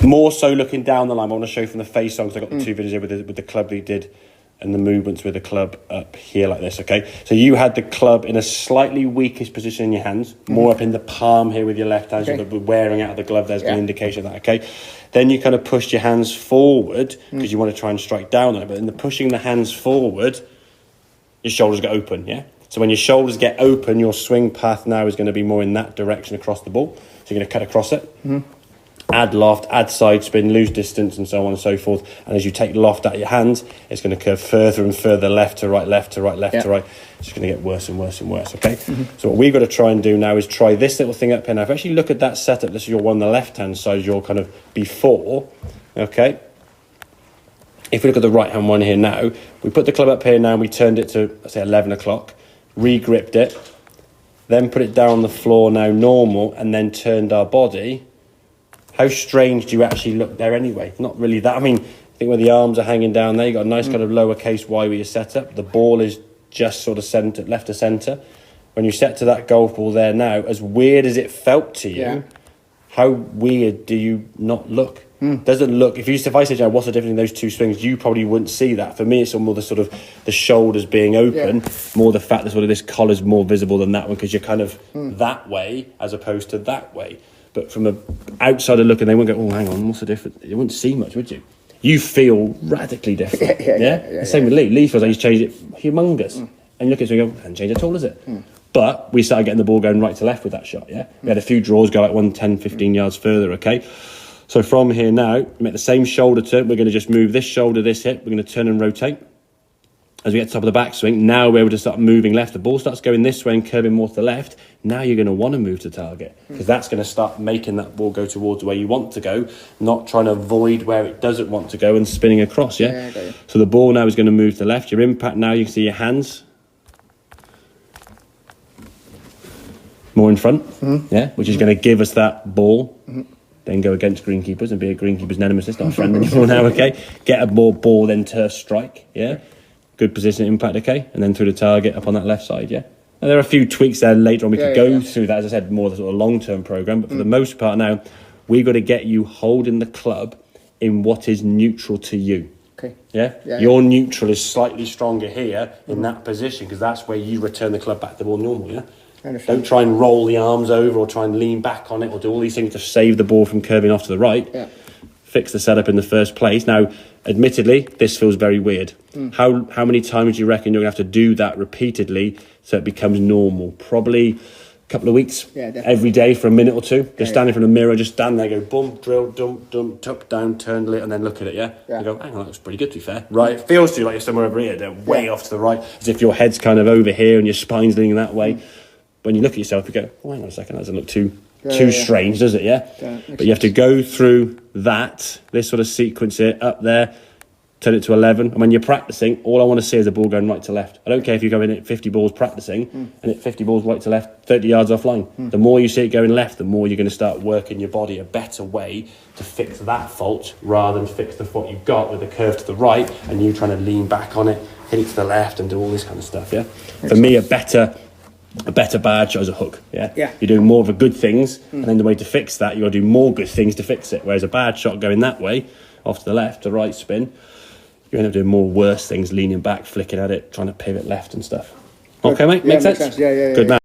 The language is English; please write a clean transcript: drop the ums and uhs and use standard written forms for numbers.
More so looking down the line. I want to show you from the face on, because I got the two videos here with the club that he did and the movements with the club up here like this, okay? So you had the club in a slightly weakish position in your hands, more up in the palm here with your left hand, so the wearing out of the glove, there's an indication of that, okay? Then you kind of pushed your hands forward because you want to try and strike down on it, but in the pushing the hands forward, your shoulders get open, yeah? So when your shoulders get open, your swing path now is going to be more in that direction across the ball. So you're going to cut across it. Add loft, add side spin, lose distance, and so on and so forth. And as you take loft out of your hands, it's going to curve further and further left to right, left to right, left to right. It's just going to get worse and worse and worse, okay? So what we've got to try and do now is try this little thing up here. Now, if you actually look at that setup, this is your one on the left-hand side, your kind of before, okay? If we look at the right-hand one here now, we put the club up here now, and we turned it to, let's say, 11 o'clock, re-gripped it, then put it down on the floor now normal, and then turned our body. How strange do you actually look there anyway? Not really that. I mean, I think where the arms are hanging down there, you've got a nice kind of lowercase y with your setup. The ball is just sort of centre, left to centre. When you set to that golf ball there now, as weird as it felt to you, how weird do you not look? Doesn't look, if I said, what's the difference in those two swings, you probably wouldn't see that. For me, it's more the sort of the shoulders being open, more the fact that sort of this collar's more visible than that one, because you're kind of that way as opposed to that way. But from an outsider looking, they won't go, oh, hang on, what's the difference? You wouldn't see much, would you? You feel radically different. The same with Lee. Lee feels like he's changed it humongous. And you look at it and go, hasn't changed at all, is it? But we started getting the ball going right to left with that shot, We had a few draws go like 10, 15 yards further, okay? So from here now, make the same shoulder turn. We're going to just move this shoulder, this hip. We're going to turn and rotate. As we get to the top of the backswing, now we're able to start moving left. The ball starts going this way and curving more to the left. Now you're going to want to move to target, because that's going to start making that ball go towards where you want to go, not trying to avoid where it doesn't want to go and spinning across, So the ball now is going to move to the left. Your impact now, you can see your hands more in front, which is going to give us that ball. Then go against greenkeepers and be a greenkeeper's nemesis, not a friend anymore now, okay? Get a more ball, then turf strike, Good position impact, okay? And then through the target up on that left side, And there are a few tweaks there later on. We could go through that, as I said, more the sort of long-term program. But for the most part now, we've got to get you holding the club in what is neutral to you. Okay. Your neutral is slightly stronger here in that position, because that's where you return the club back to the ball normal, Don't try and roll the arms over or try and lean back on it or do all these things to save the ball from curving off to the right. Fix the setup in the first place. Now, admittedly, this feels very weird. How many times do you reckon you're going to have to do that repeatedly so it becomes normal? Probably a couple of weeks. Every day for a minute or two. Just stand in front of the mirror, just stand there, go boom, drill, dump, dump, tuck down, turn it, and then look at it, You go, hang on, that looks pretty good, to be fair. Right, it feels to you like you're somewhere over here. They're way off to the right, as if your head's kind of over here and your spine's leaning that way. When you look at yourself, you go, oh, hang on a second, that doesn't look too strange, does it, But you have to go through this sort of sequence here, up there, turn it to 11. And when you're practicing, all I want to see is the ball going right to left. I don't care if you're going at 50 balls practicing and at 50 balls right to left, 30 yards offline. The more you see it going left, the more you're going to start working your body a better way to fix that fault rather than fix the fault you've got with the curve to the right and you trying to lean back on it, hit it to the left and do all this kind of stuff, For me, a better bad shot is a hook, You're doing more of the good things, and then the way to fix that, you've got to do more good things to fix it. Whereas a bad shot going that way, off to the left, to right spin, you end up doing more worse things, leaning back, flicking at it, trying to pivot left and stuff. Okay, mate? Makes sense? Makes sense. Good man.